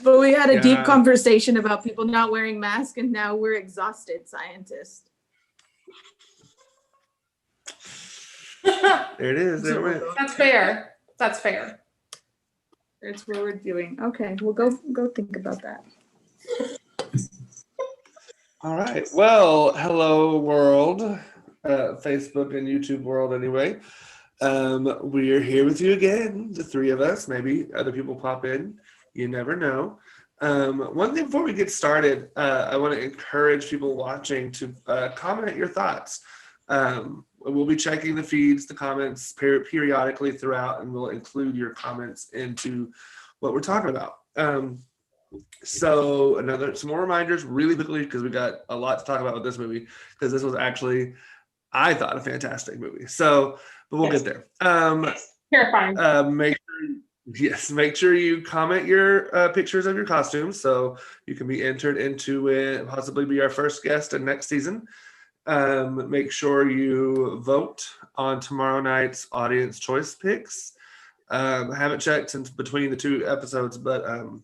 But we had a deep Yeah. conversation about people not wearing masks, and now we're exhausted scientists. There it is. There it went. That's fair. That's fair. That's what we're doing. Okay, we'll go think about that. All right. Well, hello world, Facebook and YouTube world. Anyway, we are here with you again, the three of us. Maybe other people pop in. You never know. One thing before we get started, I want to encourage people watching to comment your thoughts. We'll be checking the feeds, the comments periodically throughout, and we'll include your comments into what we're talking about. So some more reminders really quickly, because we got a lot to talk about with this movie, because this was actually, I thought, a fantastic movie. So, but we'll get there. Terrifying. Make sure you comment your pictures of your costumes, so you can be entered into it, possibly be our first guest in next season. Make sure you vote on tomorrow night's audience choice picks. I haven't checked since between the two episodes, but I'm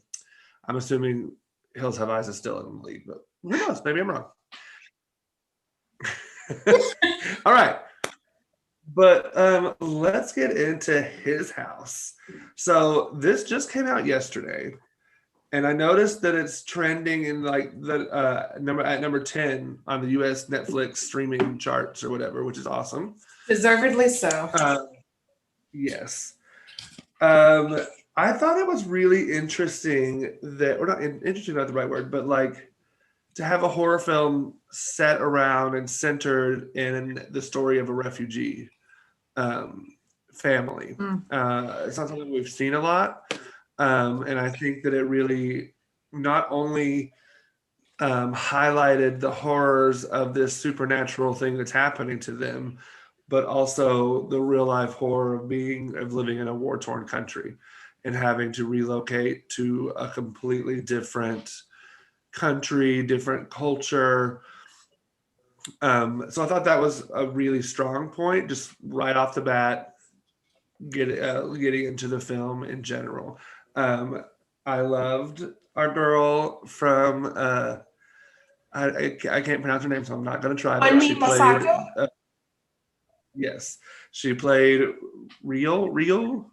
assuming Hills Have Eyes is still in the lead, but who knows? Maybe I'm wrong. All right. But let's get into His House. So this just came out yesterday, and I noticed that it's trending in like the number 10 on the US Netflix streaming charts or whatever, which is awesome. Deservedly so. Yes. I thought it was really interesting that, or not interesting, not the right word, but like to have a horror film set around and centered in the story of a refugee family. It's not something we've seen a lot. And I think that it really not only highlighted the horrors of this supernatural thing that's happening to them, but also the real life horror of living in a war-torn country and having to relocate to a completely different country, different culture. So I thought that was a really strong point, just right off the bat, getting into the film in general. I loved our girl from I can't pronounce her name, so I'm not going to try. But she played. Yes, she played Real.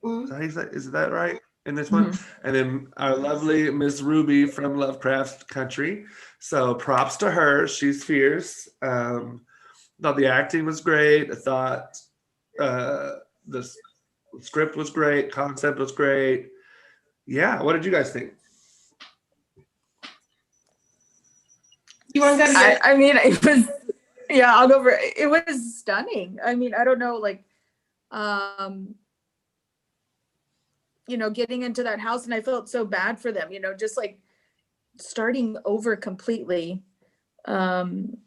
Is that right in this one? And then our lovely Miss Ruby from Lovecraft Country. So props to her. She's fierce. Thought the acting was great. I thought the script was great. Concept was great. Yeah. What did you guys think? You want to go? I mean, it was. Yeah, I'll go over. It was stunning. I mean, I don't know, like, getting into that house, and I felt so bad for them, just like starting over completely. And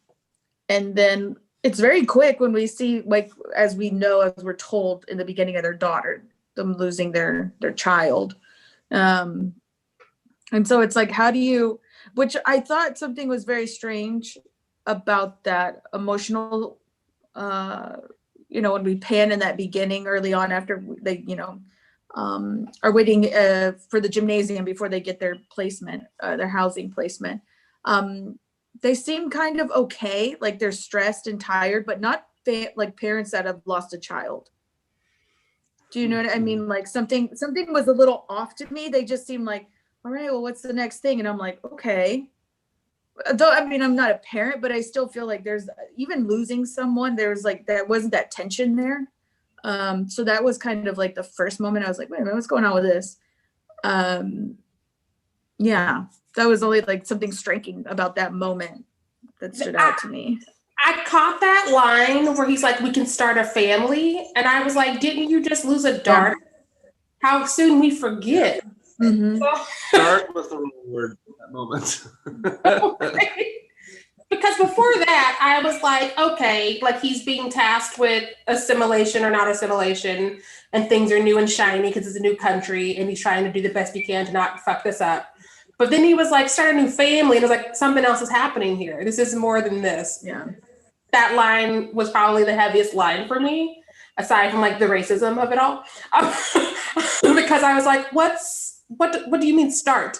then it's very quick when we see, like, as we're told in the beginning of their daughter, them losing their child. And so it's like, which I thought something was very strange about that emotional, when we pan in that beginning early on after they, are waiting for the gymnasium before they get their placement, their housing placement. They seem kind of okay, like they're stressed and tired, but not like parents that have lost a child. Do you know what I mean? Like something was a little off to me. They just seemed like, all right, well, what's the next thing? And I'm like, okay. Though, I mean, I'm not a parent, but I still feel like there's, even losing someone, there's like, there wasn't that tension there. So that was kind of like the first moment I was like, wait a minute, what's going on with this? Yeah, that was only like something striking about that moment that stood out to me. I caught that line where he's like, we can start a family. And I was like, didn't you just lose a daughter? Yeah. How soon we forget. Start was the wrong word at that moment. Because before that, I was like, okay, like he's being tasked with assimilation or not assimilation, and things are new and shiny because it's a new country, and he's trying to do the best he can to not fuck this up. But then he was like, start a new family, and I was like, something else is happening here. This is more than this. Yeah. That line was probably the heaviest line for me, aside from like the racism of it all. Because I was like, what's What do you mean start?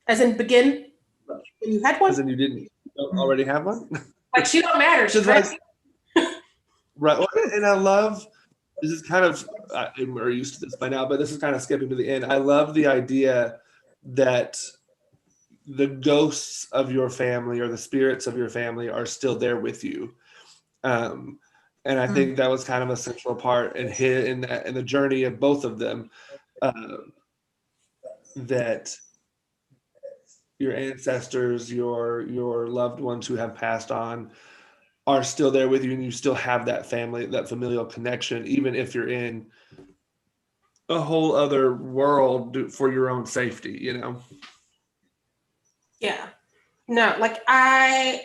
As in begin? When you had one? As in you don't already have one? Like she don't matter. She's Just like, right. Well, and I love, this is kind of, we're used to this by now, but this is kind of skipping to the end. I love the idea that the ghosts of your family or the spirits of your family are still there with you. And I think that was kind of a central part in the journey of both of them, that your ancestors, your loved ones who have passed on are still there with you, and you still have that family, that familial connection, even if you're in a whole other world for your own safety, you know? yeah. No, like I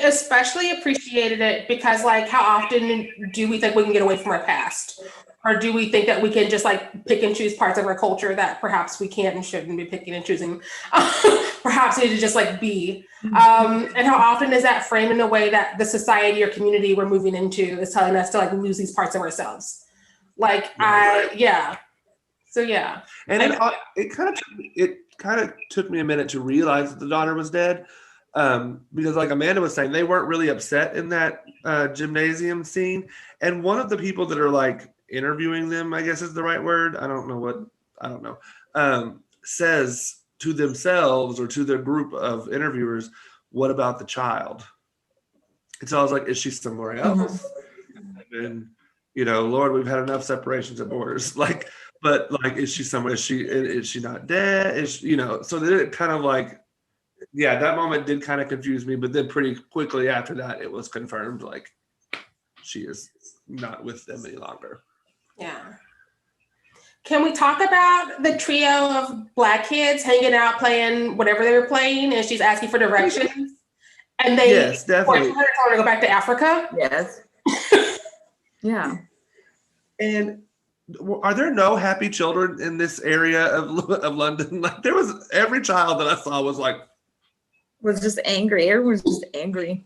especially appreciated it because like how often do we think we can get away from our past? Or do we think that we can just like pick and choose parts of our culture that perhaps we can't and shouldn't be picking and choosing? Perhaps need to just like be. And how often is that framed in a way that the society or community we're moving into is telling us to like lose these parts of ourselves? Like yeah. So yeah. And it kind of took me a minute to realize that the daughter was dead, because like Amanda was saying, they weren't really upset in that gymnasium scene. And one of the people that are like interviewing them, I guess is the right word, I don't know, says to themselves or to their group of interviewers, what about the child? And so I was like, is she somewhere else? And Lord, we've had enough separations at borders. But is she somewhere? Is she not dead? So then it kind of like, yeah, that moment did kind of confuse me, but then pretty quickly after that, it was confirmed, like she is not with them any longer. Yeah. Can we talk about the trio of Black kids hanging out, playing whatever they were playing, and she's asking for directions? And they yes, definitely told her to go back to Africa. Yes. Yeah. And are there no happy children in this area of London? Like there was, every child that I saw was like, Was just angry. Everyone's just angry.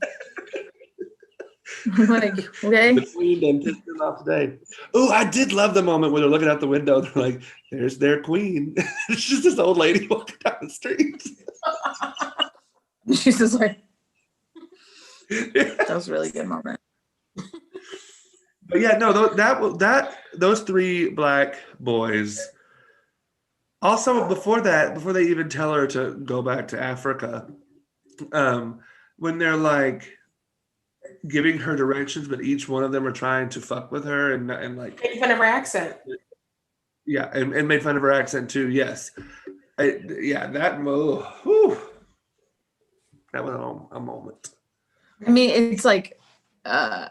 Like, okay. the queen done pissed them off today. Oh, I did love the moment where they're looking out the window. They're like, there's their queen. It's just this old lady walking down the street. She's just like, that was a really good moment. But yeah, no, those three Black boys. Also, before they even tell her to go back to Africa, when they're like giving her directions, but each one of them are trying to fuck with her and like Making fun of her accent. Yeah, and made fun of her accent too. Yes, that was a moment. I mean, it's like, yeah,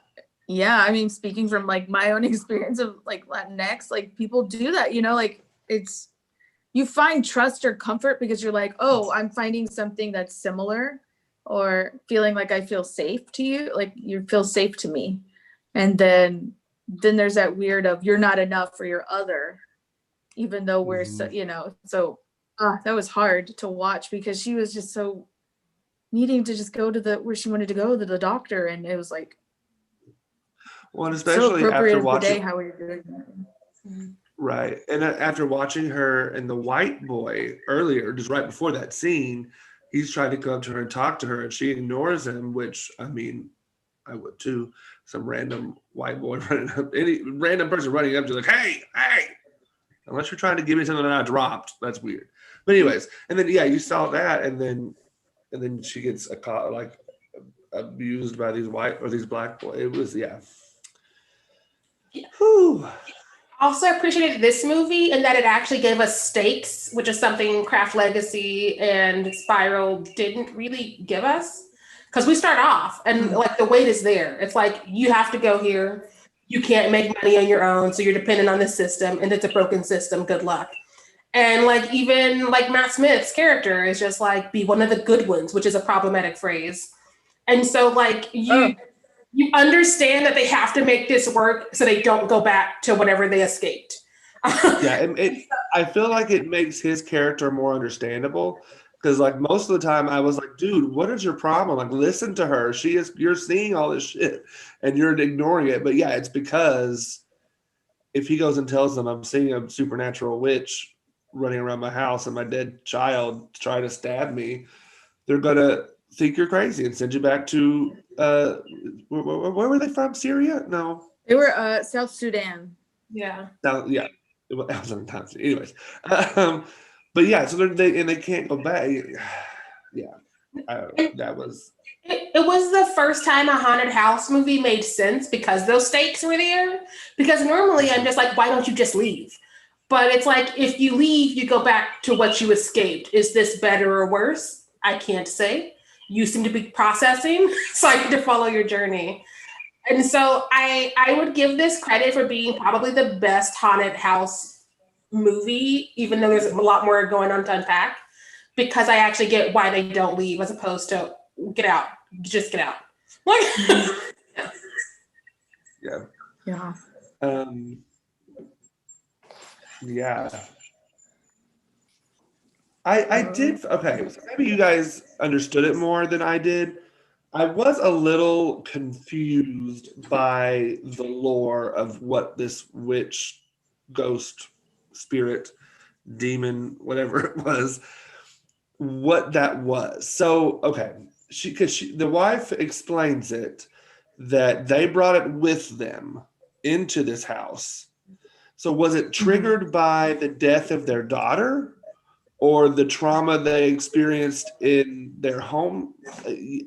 I mean, speaking from like my own experience of like Latinx, like people do that, like it's, you find trust or comfort because you're like, oh, I'm finding something that's similar, or feeling like I feel safe to you, like you feel safe to me. And then there's that weird of you're not enough for your other, even though we're so, that was hard to watch because she was just so needing to just go to where she wanted to go, to the doctor. And it was like, well, and especially so after watching how we were doing that. Right. And after watching her and the white boy earlier, just right before that scene, he's trying to come to her and talk to her and she ignores him, which, I mean, I would too. Some random white boy running up, any random person running up to like, hey, unless you're trying to give me something that I dropped, that's weird. But anyways, and then, yeah, you saw that. And then she gets abused by these Black boys. It was, yeah. Whew. Also appreciated this movie in that it actually gave us stakes, which is something Craft Legacy and Spiral didn't really give us. Because we start off and like the weight is there. It's like, you have to go here. You can't make money on your own. So you're dependent on the system and it's a broken system. Good luck. And like, even like Matt Smith's character is just like, be one of the good ones, which is a problematic phrase. And so like you understand that they have to make this work so they don't go back to whatever they escaped. Yeah, and I feel like it makes his character more understandable because like most of the time I was like, dude, what is your problem? Like, listen to her. You're seeing all this shit and you're ignoring it. But yeah, it's because if he goes and tells them I'm seeing a supernatural witch, running around my house and my dead child trying to stab me, they're gonna think you're crazy and send you back to where were they from? Syria? No. They were South Sudan. Yeah. Yeah. It was in Tanzania. Anyways. But yeah, so they can't go back. Yeah. That was It was the first time a haunted house movie made sense because those stakes were there. Because normally I'm just like, why don't you just leave? But it's like, if you leave, you go back to what you escaped. Is this better or worse? I can't say. You seem to be processing, so I need to follow your journey. And so I would give this credit for being probably the best haunted house movie, even though there's a lot more going on to unpack, because I actually get why they don't leave as opposed to get out, just get out. yeah. Yeah. Yeah. I did okay. So maybe you guys understood it more than I did. I was a little confused by the lore of what this witch, ghost, spirit, demon, whatever it was, what that was. So okay, the wife explains it that they brought it with them into this house. So was it triggered by the death of their daughter or the trauma they experienced in their home?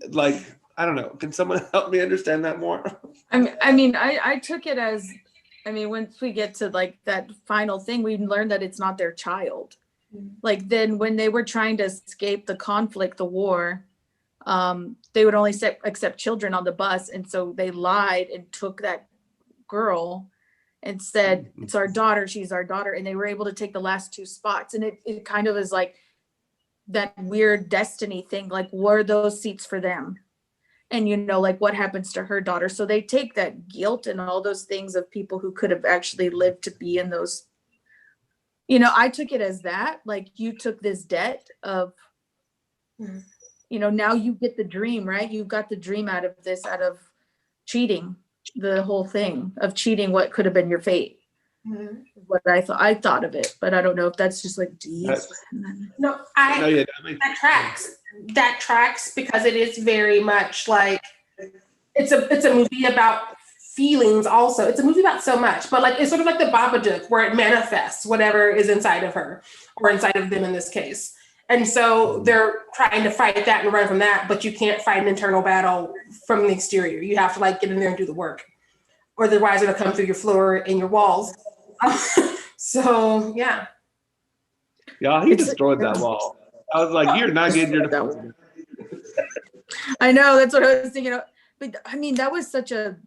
Like, I don't know. Can someone help me understand that more? I took it as, once we get to like that final thing, we learned that it's not their child. Like then when they were trying to escape the conflict, the war, they would only accept children on the bus. And so they lied and took that girl and said, it's our daughter, she's our daughter. And they were able to take the last two spots. And it kind of is like that weird destiny thing, like were those seats for them? And like what happens to her daughter? So they take that guilt and all those things of people who could have actually lived to be in those, I took it as that, like you took this debt of, now you get the dream, right? You got the dream out of this, out of cheating, the whole thing of cheating what could have been your fate. What I thought of it, but I don't know if that's just like deep. No, that tracks. That tracks because it is very much like it's a movie about feelings also. It's a movie about so much, but like it's sort of like the Babadook where it manifests whatever is inside of her or inside of them in this case. And so they're trying to fight that and run from that, but you can't fight an internal battle from the exterior. You have to like get in there and do the work, or otherwise it'll come through your floor and your walls. So yeah. Yeah, he destroyed that wall. I was like, you're not getting your that. I know, that's what I was thinking of. But that was such a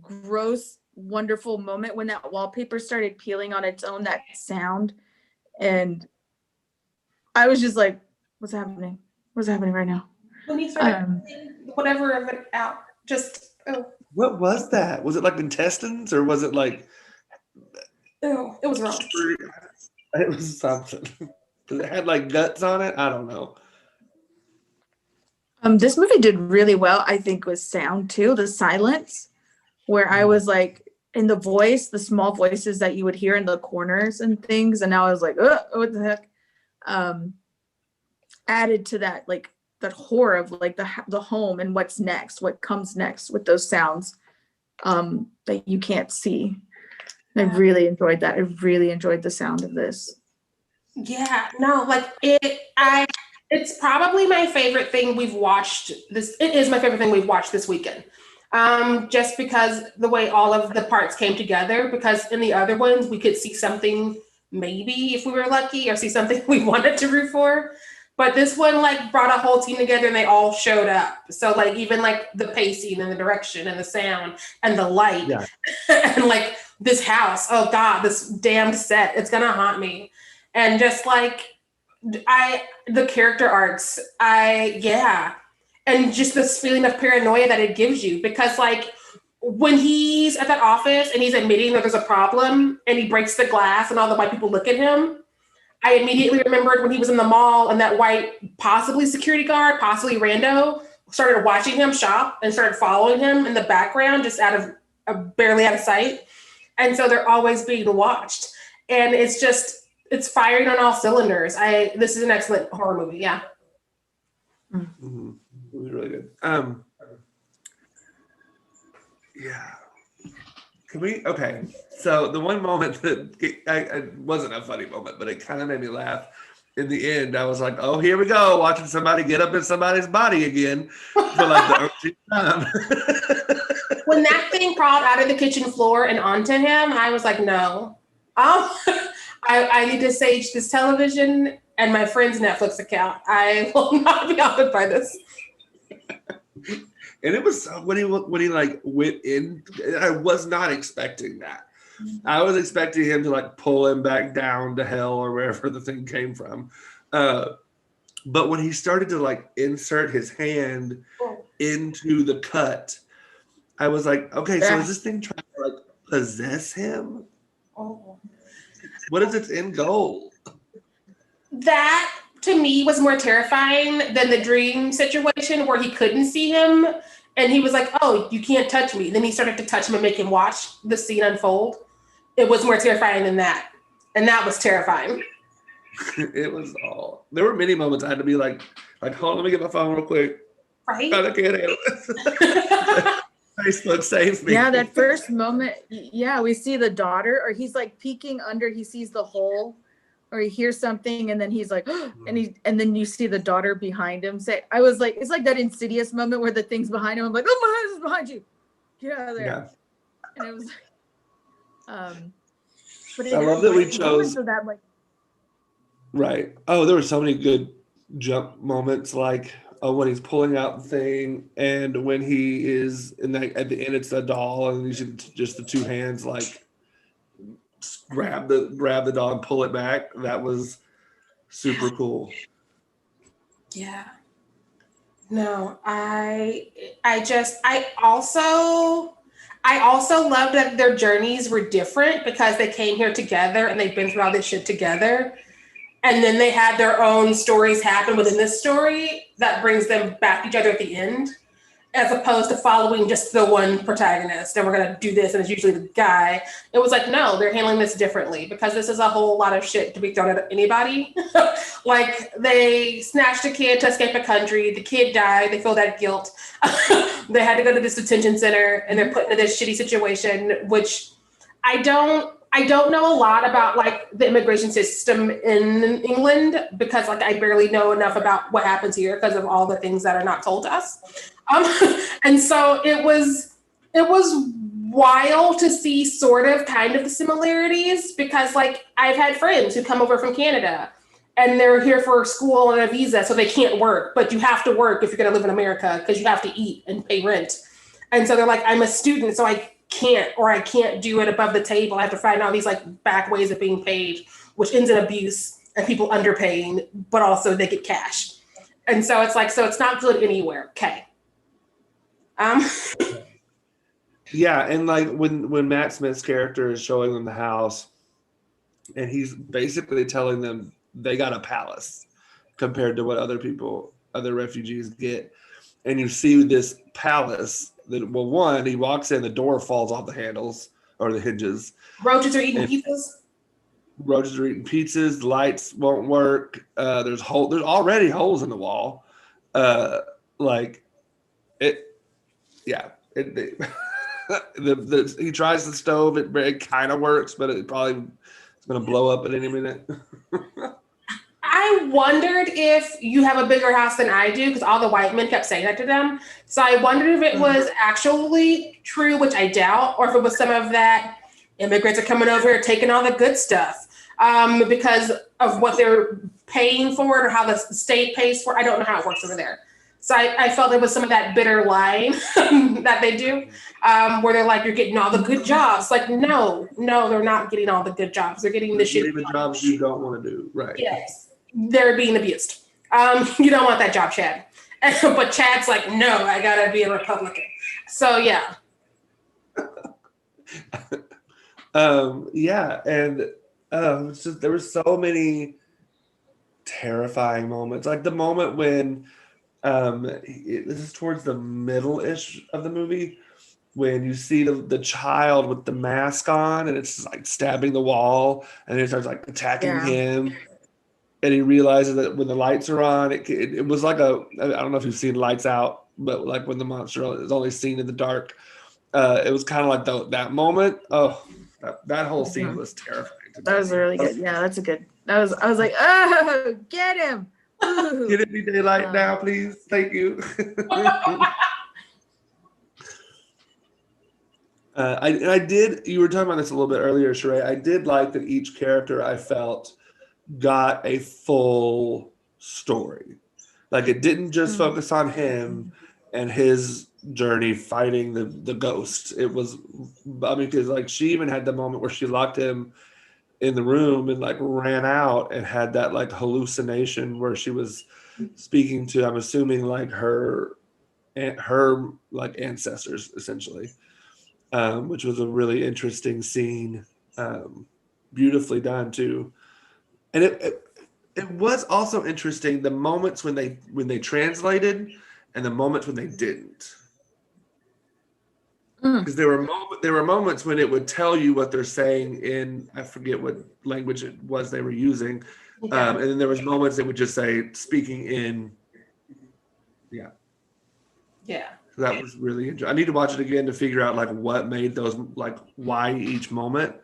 gross, wonderful moment when that wallpaper started peeling on its own, that sound. And I was just like, what's happening? What's happening right now? When you started whatever of it out, just What was that? Was it like intestines or was it like it was wrong. It was something. It had like guts on it. I don't know. This movie did really well, I think, with sound too, the silence, where I was like in the voice, the small voices that you would hear in the corners and things. And now I was like, oh, what the heck? Added to that, like that horror of like the home and what's next, what comes next with those sounds that you can't see. I really enjoyed that. I really enjoyed the sound of this. Yeah, no, like it's probably my favorite thing we've watched this. It is my favorite thing we've watched this weekend. Just because the way all of the parts came together, because in the other ones we could see something maybe if we were lucky or see something we wanted to root for. But this one like brought a whole team together and they all showed up. So like even like the pacing and the direction and the sound and the light and like this house, oh God, this damned set, it's gonna haunt me. And just like the character arcs, and just this feeling of paranoia that it gives you, because like when he's at that office and he's admitting that there's a problem and he breaks the glass and all the white people look at him, I immediately remembered when he was in the mall and that white, possibly security guard, possibly rando, started watching him shop and started following him in the background, just barely out of sight. And so they're always being watched. And it's just, it's firing on all cylinders. This is an excellent horror movie. Yeah. Mhm. It was really good. Yeah. Can we? Okay. So the one moment that it wasn't a funny moment, but it kind of made me laugh. In the end, I was like, "Oh, here we go, watching somebody get up in somebody's body again for like the umpteenth time." When that thing crawled out of the kitchen floor and onto him, I was like, no. I need to sage this television and my friend's Netflix account. I will not be bothered by this. And it was when he like went in. I was not expecting that. I was expecting him to like pull him back down to hell or wherever the thing came from. But when he started to like insert his hand into the cut, I was like, okay, so is this thing trying to like possess him? Oh. What is its end goal? That to me was more terrifying than the dream situation where he couldn't see him and he was like, oh, you can't touch me. Then he started to touch him and make him watch the scene unfold. It was more terrifying than that. And that was terrifying. It was all. There were many moments I had to be like, hold on, let me get my phone real quick. Right? I can't handle it. Facebook saves me. Yeah, that first moment. Yeah, we see the daughter, or he's like peeking under. He sees the hole, or he hears something, and then he's like, and then you see the daughter behind him. Say, I was like, it's like that Insidious moment where the thing's behind him. I'm like, oh my God, it's behind you. Get out of there. Yeah. And it was like, but I love that we chose that, like, right. Oh, there were so many good jump moments, like when he's pulling out the thing, and when he is in that at the end, it's a doll, and you should just the two hands like grab the doll and pull it back. That was super cool. Yeah. No, I also loved that their journeys were different because they came here together and they've been through all this shit together. And then they had their own stories happen within this story that brings them back to each other at the end, as opposed to following just the one protagonist. And we're going to do this, and it's usually the guy. It was like, no, they're handling this differently because this is a whole lot of shit to be thrown at anybody. Like, they snatched a kid to escape a country. The kid died. They feel that guilt. They had to go to this detention center, and they're put into this shitty situation, which I don't know a lot about like the immigration system in England because like I barely know enough about what happens here because of all the things that are not told to us. And so it was wild to see sort of kind of the similarities because like I've had friends who come over from Canada and they're here for school and a visa, so they can't work, but you have to work if you're going to live in America because you have to eat and pay rent. And so they're like, I'm a student, so I can't do it above the table. I have to find all these like back ways of being paid, which ends in abuse and people underpaying, but also they get cash. And so it's like, so it's not good anywhere. Okay. Yeah, and like when Matt Smith's character is showing them the house, and he's basically telling them they got a palace compared to what other refugees get, and you see this palace. Well, one, he walks in, the door falls off the handles or the hinges. Roaches are eating pizzas. Roaches are eating pizzas. The lights won't work. There's already holes in the wall. Like it. Yeah. He tries the stove. It kind of works, but it's going to blow up at any minute. I wondered if you have a bigger house than I do, because all the white men kept saying that to them. So I wondered if it was actually true, which I doubt, or if it was some of that immigrants are coming over here taking all the good stuff because of what they're paying for it or how the state pays for it. I don't know how it works over there. So I felt there was some of that bitter lying that they do, where they're like, you're getting all the good jobs. Like, no, they're not getting all the good jobs. They're getting the shit. The jobs you don't want to do, right? Yes. They're being abused. You don't want that job, Chad. But Chad's like, no, I gotta be a Republican. So yeah. Yeah, and it's just, there were so many terrifying moments. Like the moment when this is towards the middle-ish of the movie when you see the child with the mask on and it's like stabbing the wall and it starts like attacking Yeah. him. And he realizes that when the lights are on, it was like I don't know if you've seen Lights Out, but like when the monster is only seen in the dark, it was kind of like that moment. Oh, that whole scene was terrifying to me. That was really good. Yeah, that's a good. I was like, oh, get him. Ooh. Can it be daylight now, please? Thank you. I did. You were talking about this a little bit earlier, Sheree. I did like that each character I felt got a full story. Like it didn't just focus on him and his journey fighting the ghost. It was, I mean, because like she even had the moment where she locked him in the room and like ran out and had that like hallucination where she was speaking to, I'm assuming like her like ancestors essentially, which was a really interesting scene, beautifully done too. And it was also interesting the moments when they translated and the moments when they didn't. Because there were moments when it would tell you what they're saying in, I forget what language it was they were using, and then there was moments that would just say speaking in, yeah. So that was really interesting. I need to watch it again to figure out like what made those, like why each moment,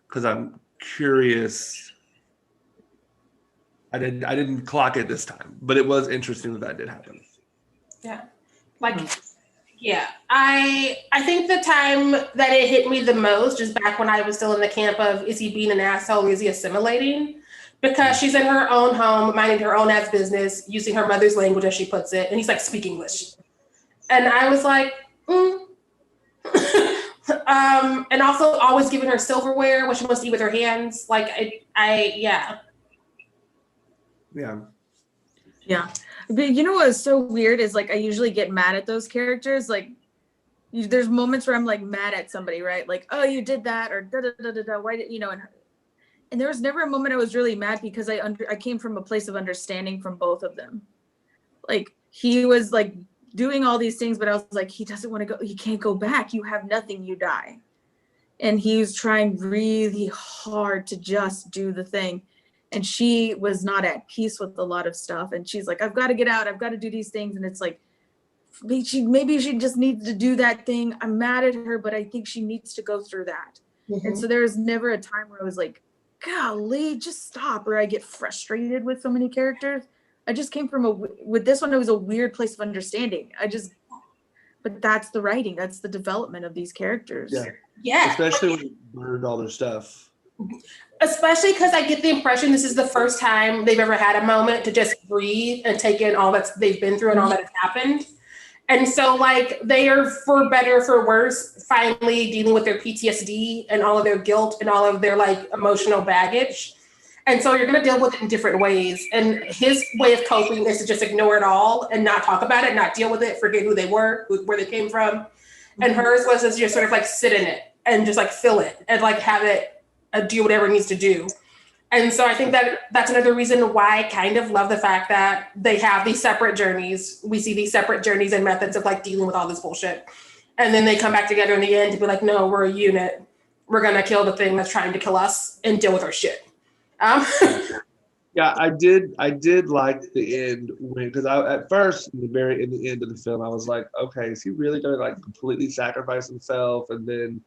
because I'm curious. I didn't clock it this time, but it was interesting that did happen. Yeah, like. Yeah, I think the time that it hit me the most is back when I was still in the camp of, is he being an asshole or is he assimilating? Because she's in her own home, minding her own ass business, using her mother's language as she puts it, and he's like, speak English. And I was like, and also always giving her silverware, what she wants to eat with her hands. Like, yeah. But you know what's so weird is like I usually get mad at those characters. Like there's moments where I'm like mad at somebody, right? Like, oh, you did that, or da da da da da. Why did you know? And there was never a moment I was really mad because I came from a place of understanding from both of them. Like he was like doing all these things, but I was like, he doesn't want to go. He can't go back. You have nothing. You die. And he was trying really hard to just do the thing. And she was not at peace with a lot of stuff. And she's like, I've got to get out. I've got to do these things. And it's like, maybe she just needs to do that thing. I'm mad at her, but I think she needs to go through that. And so there was never a time where I was like, golly, just stop. Or I get frustrated with so many characters. I just came from with this one, it was a weird place of understanding. But that's the writing. That's the development of these characters. Yeah. Especially when you learned all their stuff. Especially because I get the impression this is the first time they've ever had a moment to just breathe and take in all that they've been through and all that has happened. And so like they are, for better or for worse, finally dealing with their PTSD and all of their guilt and all of their like emotional baggage. And so you're going to deal with it in different ways. And his way of coping is to just ignore it all and not talk about it, not deal with it, forget who they were, where they came from. And hers was to just sort of like sit in it and just like feel it and like have it do whatever it needs to do. And so I think that that's another reason why I kind of love the fact that they have these separate journeys. We see these separate journeys and methods of like dealing with all this bullshit. And then they come back together in the end to be like, no, we're a unit. We're going to kill the thing that's trying to kill us and deal with our shit. Yeah, I did like the end because at first in the end of the film, I was like, okay, is he really going to like completely sacrifice himself? And then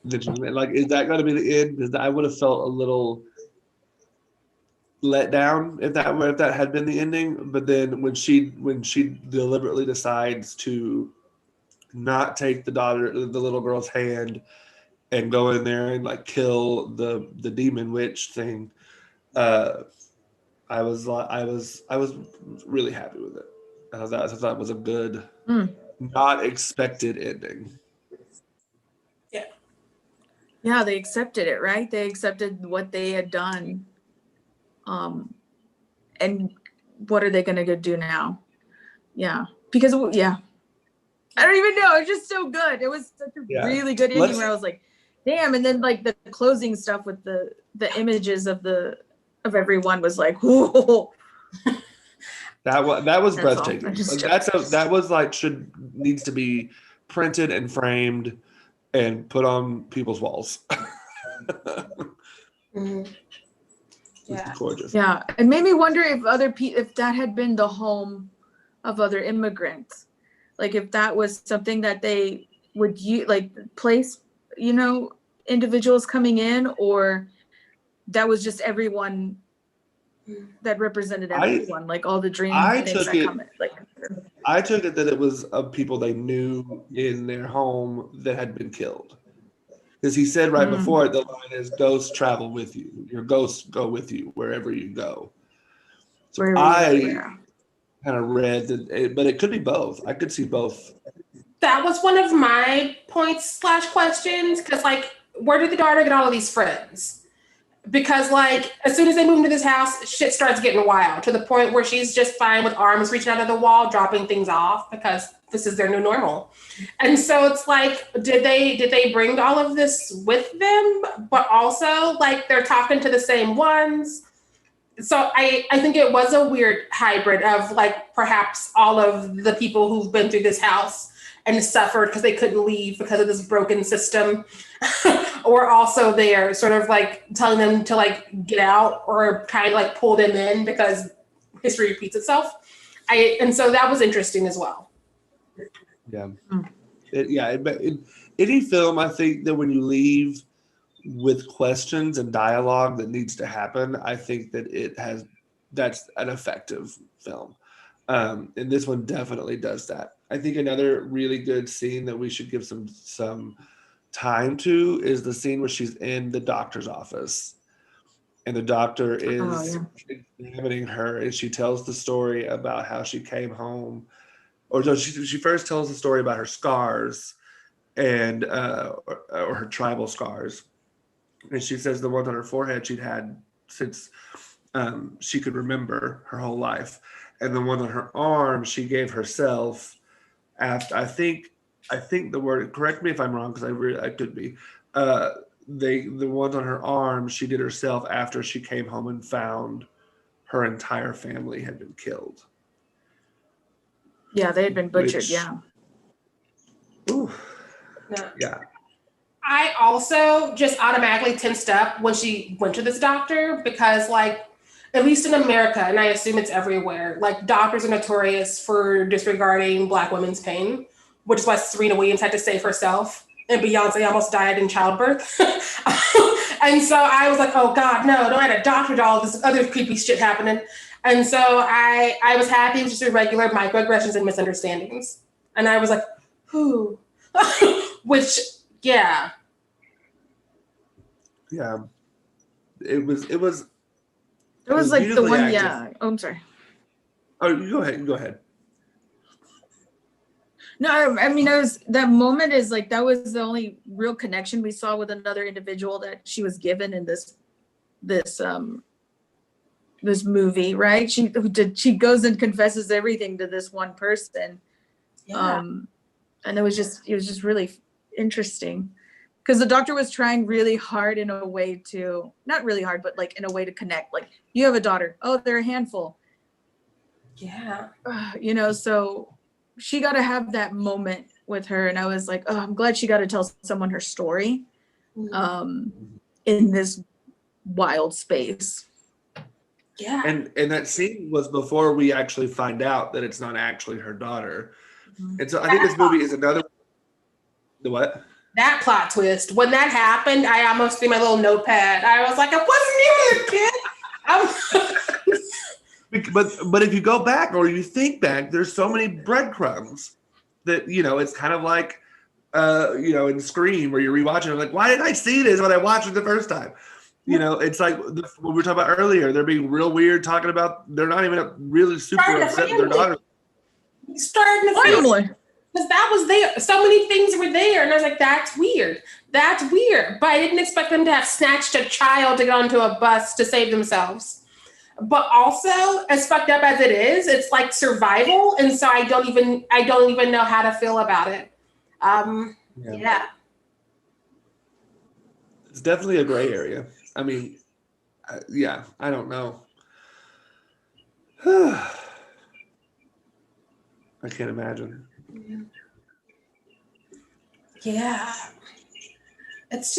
like, is that going to be the end? Because I would have felt a little let down if that had been the ending. But then when she deliberately decides to not take the little girl's hand and go in there and like kill the demon witch thing, I was really happy with it. I thought it was a good, not expected ending. Yeah, they accepted it, right? They accepted what they had done. And what are they going to go do now? Yeah. Because, yeah. I don't even know. It's just so good. It was such a really good ending where I was like, damn. And then like the closing stuff with the images of everyone was like, whoa. That was breathtaking. Like, that was like needs to be printed and framed and put on people's walls. Mhm. It's Yeah. gorgeous. Yeah, it made me wonder if if that had been the home of other immigrants, like if that was something that they would place, individuals coming in, or that was just everyone that represented I everyone, like all the dream I things took that it come in, like. I took it that it was of people they knew in their home that had been killed. Because he said right Mm. before it, the line is ghosts travel with you. Your ghosts go with you wherever you go. So Wherever you go, I yeah. kind of read that, but it could be both. I could see both. That was one of my points / questions, because like, where did the daughter get all of these friends? Because like, as soon as they move into this house, shit starts getting wild to the point where she's just fine with arms reaching out of the wall, dropping things off because this is their new normal. And so it's like, did they bring all of this with them? But also like they're talking to the same ones. So I think it was a weird hybrid of like perhaps all of the people who've been through this house and suffered because they couldn't leave because of this broken system or also they're sort of like telling them to like get out or kind of like pull them in because history repeats itself. And so that was interesting as well. Yeah. Mm. Any film, I think that when you leave with questions and dialogue that needs to happen, I think that that's an effective film. And this one definitely does that. I think another really good scene that we should give some time to is the scene where she's in the doctor's office and the doctor Oh, is yeah. examining her and she tells the story about how she came home, or no, she first tells the story about her scars and or her tribal scars, and she says the ones on her forehead she'd had since she could remember her whole life, and the one on her arm she gave herself after I think the word, correct me if I'm wrong because I could be, the ones on her arm she did herself after she came home and found her entire family had been killed. Yeah, they had been butchered. Which, Yeah. ooh, Yeah. yeah, I also just automatically tensed up when she went to this doctor because, like, at least in America, and I assume it's everywhere, like doctors are notorious for disregarding Black women's pain, which is why Serena Williams had to save herself and Beyonce almost died in childbirth. And so I was like, oh God, no, don't have a doctor to all this other creepy shit happening. And so I was happy it was just irregular microaggressions and misunderstandings. And I was like, whew. Which, yeah. yeah. It was It was was like the beautifully one, acted. yeah. Oh, I'm sorry. Oh, you go ahead. No, I mean, that moment is like, that was the only real connection we saw with another individual that she was given in this movie, right? She goes and confesses everything to this one person. Yeah. And it was just really interesting because the doctor was trying really hard in a way to, not really hard, but like in a way to connect. Like, you have a daughter. Oh, they're a handful. Yeah. So she got to have that moment with her. And I was like, oh, I'm glad she got to tell someone her story in this wild space. Yeah. And that scene was before we actually find out that it's not actually her daughter. And so I think this movie is another. The what? That plot twist. When that happened, I almost threw my little notepad. I was like, I wasn't even a kid. But if you go back or you think back, there's so many breadcrumbs that it's kind of like in Scream where you're rewatching. Like, why didn't I see this when I watched it the first time? It's like what we were talking about earlier. They're being real weird, talking about they're not even really super upset with their daughter. Starting to Family. Because that was there. So many things were there. And I was like, that's weird. That's weird. But I didn't expect them to have snatched a child to get onto a bus to save themselves. But also, as fucked up as it is, it's like survival. And so I don't even know how to feel about it. Yeah. It's definitely a gray area. I mean, yeah, I don't know. I can't imagine. Yeah. It's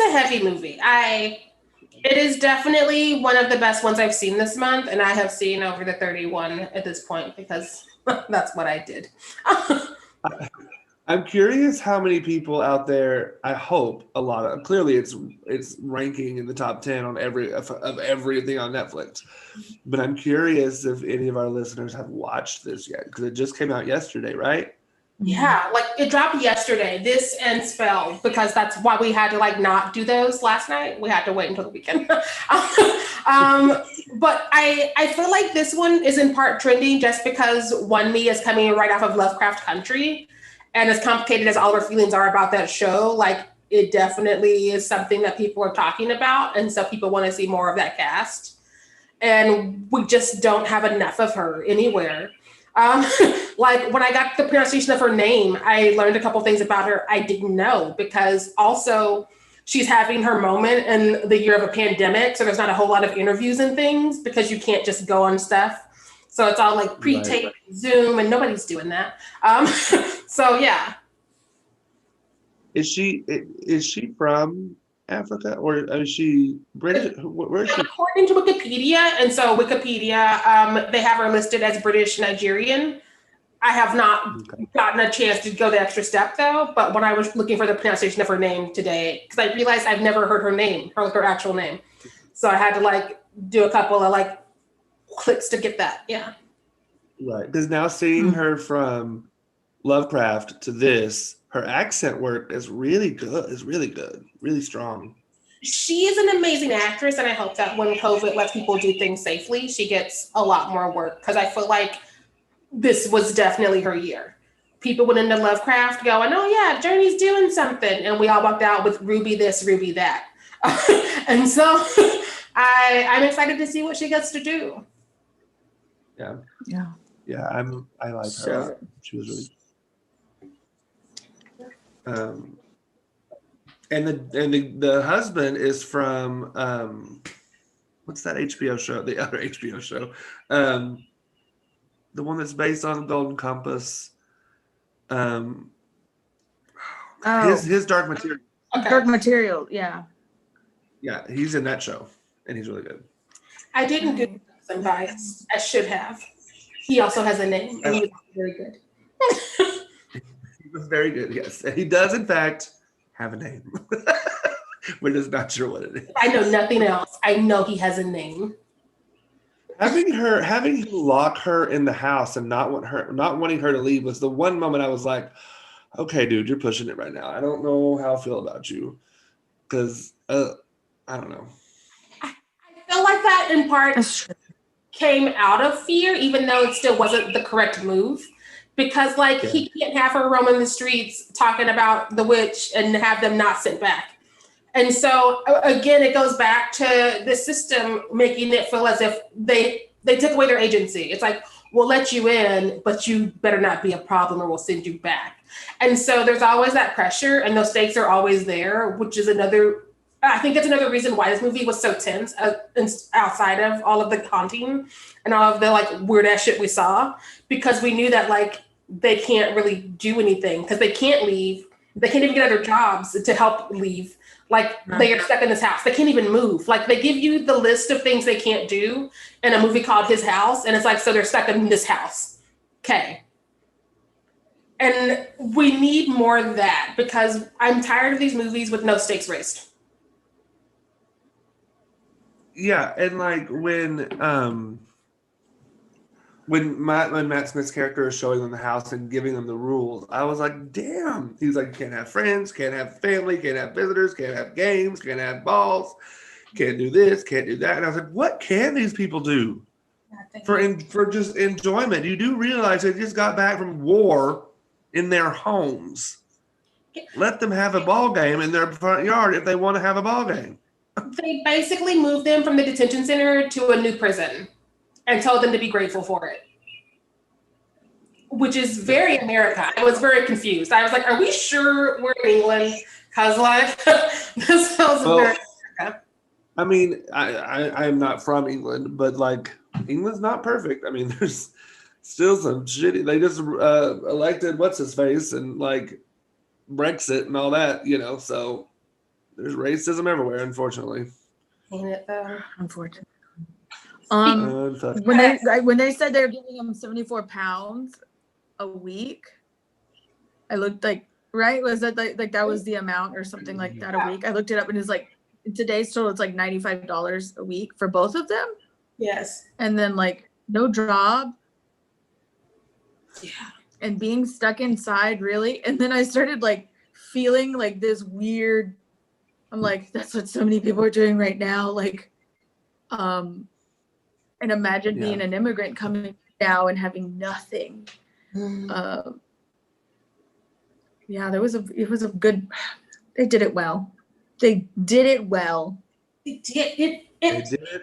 a heavy movie. It is definitely one of the best ones I've seen this month, and I have seen over the 31 at this point because that's what I did. I'm curious how many people out there. I hope a lot of. Clearly, it's ranking in the top 10 on of everything on Netflix. But I'm curious if any of our listeners have watched this yet because it just came out yesterday, right? Yeah, like it dropped yesterday, this and Spell, because that's why we had to like not do those last night. We had to wait until the weekend. But I feel like this one is in part trending just because One Me is coming right off of Lovecraft Country. And as complicated as all our feelings are about that show, like it definitely is something that people are talking about. And so people want to see more of that cast. And we just don't have enough of her anywhere. Like when I got the pronunciation of her name, I learned a couple things about her I didn't know, because also she's having her moment in the year of a pandemic. So there's not a whole lot of interviews and things because you can't just go on stuff. So it's all like pre-tape, right. Zoom, and nobody's doing that. So yeah. Is she from Africa or is she British? Where is she? According to Wikipedia, and so Wikipedia, they have her listed as British Nigerian. I have not gotten a chance to go the extra step though, but when I was looking for the pronunciation of her name today, because I realized I've never heard her name, her actual name. So I had to like do a couple of like clicks to get that. Yeah. Right. Because now seeing her from Lovecraft to this, her accent work is really good, really strong. She is an amazing actress, and I hope that when COVID lets people do things safely, she gets a lot more work, because I feel like this was definitely her year. People went into Lovecraft going, oh yeah, Journey's doing something, and we all walked out with Ruby this, Ruby that. And so I'm excited to see what she gets to do. Yeah. I like Sure. her. She was really. And the husband is from what's that HBO show? The other HBO show, the one that's based on Golden Compass. His Dark Material. Okay. Dark Material, yeah. Yeah, he's in that show, and he's really good. I didn't do some bias. I should have. He also has a name, and he was very good. He was very good, yes. And he does, in fact, have a name. We're just not sure what it is. I know nothing else. I know he has a name. Having him lock her in the house and not wanting her to leave was the one moment I was like, okay, dude, you're pushing it right now. I don't know how I feel about you. Because, I don't know. I feel like that in part came out of fear, even though it still wasn't the correct move. Because he can't have her roaming the streets talking about the witch and have them not sent back. And so again, it goes back to the system making it feel as if they took away their agency. It's like, we'll let you in, but you better not be a problem or we'll send you back. And so there's always that pressure, and those stakes are always there, which is I think it's another reason why this movie was so tense outside of all of the haunting and all of the weird ass shit we saw, because we knew that they can't really do anything because they can't leave. They can't even get other jobs to help leave. They are stuck in this house. They can't even move. They give you the list of things they can't do in a movie called His House. And it's so they're stuck in this house. Okay. And we need more of that, because I'm tired of these movies with no stakes raised. Yeah. And when Matt Smith's character is showing them the house and giving them the rules, I was like, damn. He was like, can't have friends, can't have family, can't have visitors, can't have games, can't have balls, can't do this, can't do that. And I was like, what can these people do for just enjoyment? You do realize they just got back from war in their homes. Let them have a ball game in their front yard if they want to have a ball game. They basically moved them from the detention center to a new prison and told them to be grateful for it, which is very America. I was very confused. I was like, are we sure we're in England? Because this sounds very America. I mean, I'm not from England, but England's not perfect. I mean, there's still some shitty. They just elected what's his face, and Brexit and all that, so there's racism everywhere, unfortunately. Ain't it though? Unfortunately. Unfortunately. When they said they're giving him 74 pounds a week, I looked like, right? Was that like that was the amount or something like that a week? I looked it up and it's like today's total, it's like $95 a week for both of them. Yes. And then like no job. Yeah. And being stuck inside, really. And then I started like feeling like this weird, I'm like, that's what so many people are doing right now. Like, and imagine being an immigrant coming now and having nothing. Yeah, it was a good, they did it well. They did it well. They did it, and they did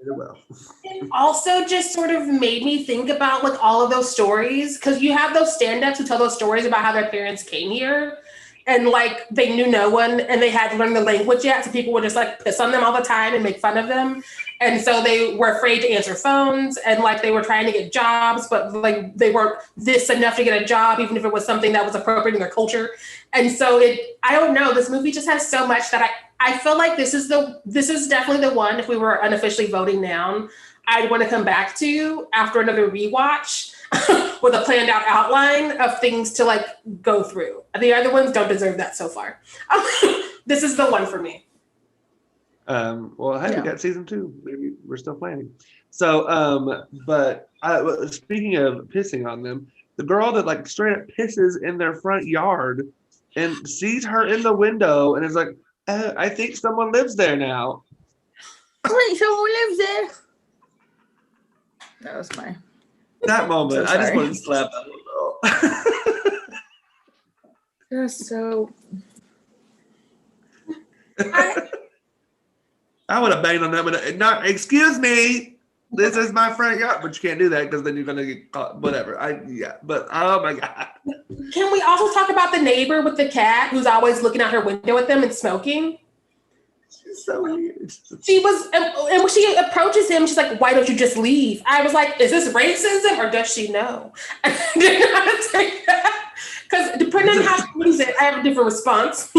it well. It also just sort of made me think about like all of those stories, because you have those stand-ups who tell those stories about how their parents came here and like they knew no one and they hadn't learned the language yet, so people would just like piss on them all the time and make fun of them. And so they were afraid to answer phones, and like they were trying to get jobs, but like they weren't this enough to get a job, even if it was something that was appropriate in their culture. And so I don't know, this movie just has so much that I feel like this is definitely the one, if we were unofficially voting down, I'd want to come back to after another rewatch with a planned out outline of things to like go through. The other ones don't deserve that so far. This is the one for me. Well, hey, we got season 2. Maybe we're still planning. So, but speaking of pissing on them, the girl that like straight up pisses in their front yard and sees her in the window and is like, I think someone lives there now. Wait, someone lives there. That was that moment. So I just wanted to slap that little girl. Just so. I would have banged on that. Not, excuse me, this is my front yard, but you can't do that because then you're gonna get caught. Whatever. But oh my god. Can we also talk about the neighbor with the cat who's always looking out her window at them and smoking? She's so weird. She was, and when she approaches him, she's like, "Why don't you just leave?" I was like, "Is this racism or does she know?" I didn't know how to take that because depending on how she means it, I have a different response.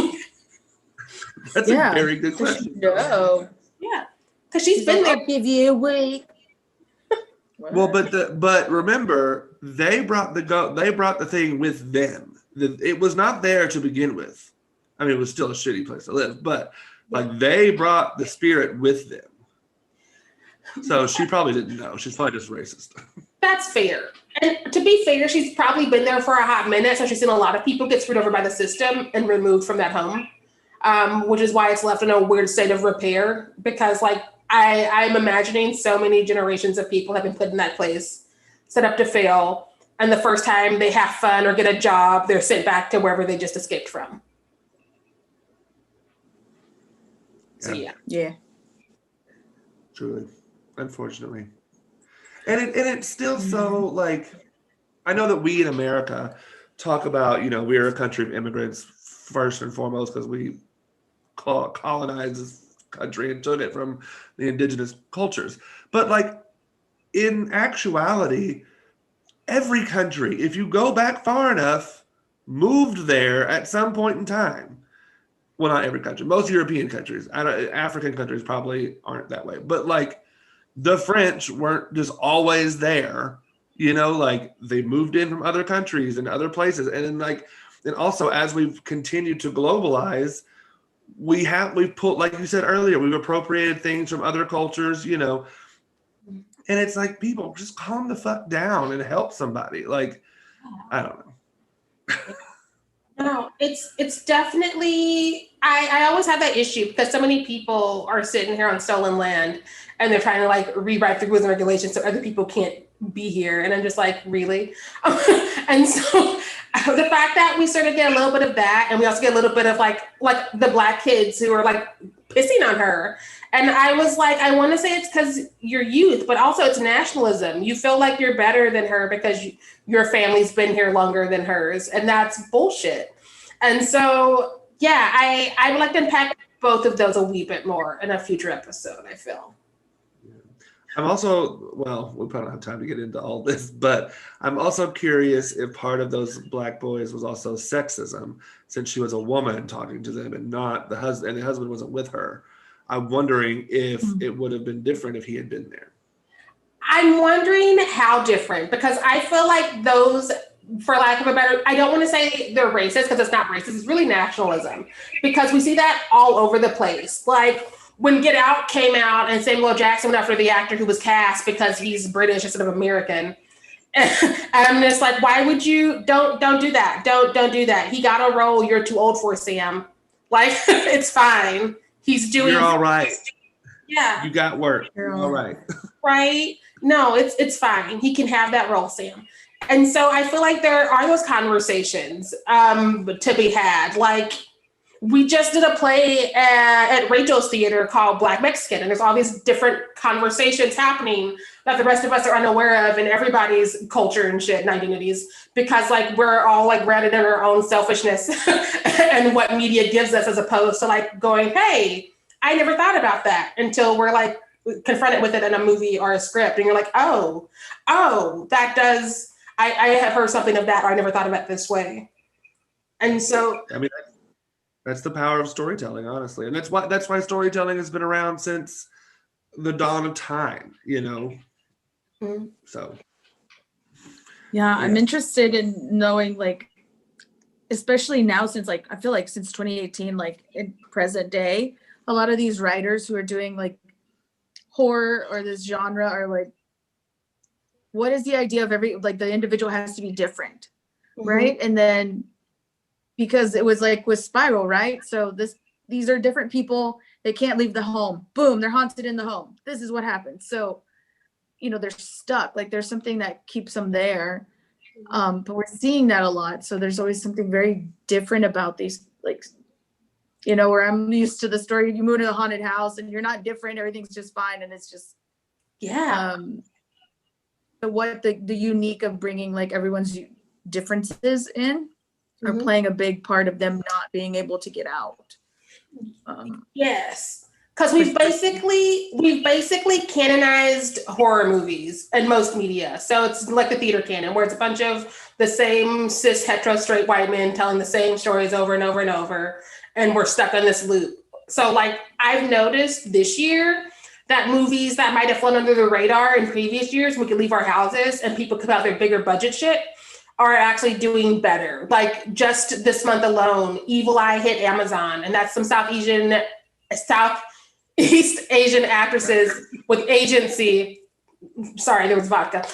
That's a very good question. No. Yeah, because she's been there. I'll give you a week. Well, but remember, they brought the thing with them. It was not there to begin with. I mean, it was still a shitty place to live, but like they brought the spirit with them. So she probably didn't know. She's probably just racist. That's fair. And to be fair, she's probably been there for a hot minute, so she's seen a lot of people get screwed over by the system and removed from that home. Which is why it's left in a weird state of repair, because like I'm imagining so many generations of people have been put in that place, set up to fail, and the first time they have fun or get a job, they're sent back to wherever they just escaped from. So yeah, truly, unfortunately, and it's still so like, I know that we in America talk about, we're a country of immigrants first and foremost because we colonized this country and took it from the indigenous cultures. But like in actuality, every country, if you go back far enough, moved there at some point in time. Well, not every country, most European countries. African countries probably aren't that way. But like the French weren't just always there, like they moved in from other countries and other places. And then and also as we've continued to globalize, we've put, like you said earlier, we've appropriated things from other cultures, and it's like, people just calm the fuck down and help somebody. Like, I don't know. No, it's definitely, I always have that issue because so many people are sitting here on stolen land and they're trying to like rewrite the rules and regulations so other people can't be here. And I'm just like, really? And so the fact that we sort of get a little bit of that, and we also get a little bit of like the Black kids who are like pissing on her. And I was like, I want to say it's because you're youth, but also it's nationalism. You feel like you're better than her because your family's been here longer than hers. And that's bullshit. And so, yeah, I would like to unpack both of those a wee bit more in a future episode, I feel. I'm also, well, we probably don't have time to get into all this, but I'm also curious if part of those black boys was also sexism, since she was a woman talking to them and not the husband, and the husband wasn't with her. I'm wondering if it would have been different if he had been there. I'm wondering how different, because I feel like those, for lack of a better, I don't want to say they're racist because it's not racist. It's really nationalism, because we see that all over the place. Like when Get Out came out and Samuel L. Jackson went after the actor who was cast because he's British instead of American. And I'm just like, why would you, don't do that. Don't do that. He got a role you're too old for, Sam. Like, it's fine. He's doing. You're all right. Yeah. You got work. You're all right. Right? No, it's fine. He can have that role, Sam. And so I feel like there are those conversations to be had. Like, we just did a play at Rachel's Theater called Black Mexican, and there's all these different conversations happening that the rest of us are unaware of in everybody's culture and shit and identities, because like we're all like grounded in our own selfishness and what media gives us, as opposed to like going, hey, I never thought about that, until we're like confronted with it in a movie or a script, and you're like, oh, that does, I have heard something of that, or I never thought of it this way. And so, I mean, that's the power of storytelling, honestly, and that's why storytelling has been around since the dawn of time. So. Yeah, I'm interested in knowing, like, especially now, since like I feel like since 2018, like in present day, a lot of these writers who are doing like horror or this genre are like, what is the idea of the individual has to be different, right? And then because it was like with Spiral, right? So these are different people. They can't leave the home. Boom, they're haunted in the home. This is what happens. So, they're stuck. Like there's something that keeps them there. But we're seeing that a lot. So there's always something very different about these, like, where I'm used to the story, you move to a haunted house and you're not different. Everything's just fine. And it's just, the unique of bringing like everyone's differences in are playing a big part of them not being able to get out. Yes, because we've basically canonized horror movies in most media. So it's like the theater canon, where it's a bunch of the same cis hetero straight white men telling the same stories over and over and over, and we're stuck on this loop. So like I've noticed this year that movies that might have flown under the radar in previous years, we could leave our houses and people come out their bigger budget shit, are actually doing better. Like just this month alone, Evil Eye hit Amazon, and that's some Southeast Asian actresses with agency. Sorry, there was vodka.